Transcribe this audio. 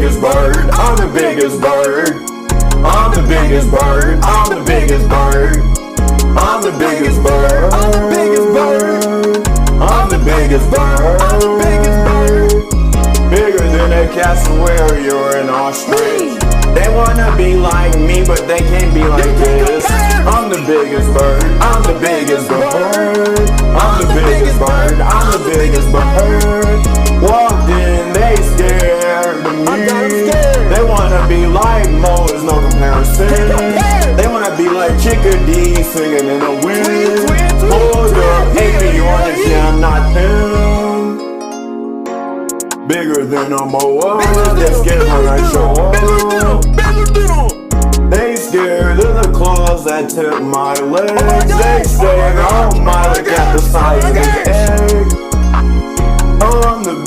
biggest bird. I'm the biggest bird. I'm the biggest bird. I'm the biggest bird. I'm the biggest bird. I'm the biggest bird. I'm the biggest bird. I'm the biggest bird. Bigger than a cassowary or an ostrich. They wanna be like me, but they can't be like this. I'm the biggest bird. I'm the biggest bird. I'm the biggest bird. I'm the biggest bird. Walked in, they scared of me. They wanna be like Mo, there's no comparison. They wanna be like Chickadee singing in the wind. Hold up, hate me on this, yeah, I'm not them. Bigger than a Moa, they scared when I show up. They scared of the claws that tip my legs. They say, oh my, look at the size of his egg.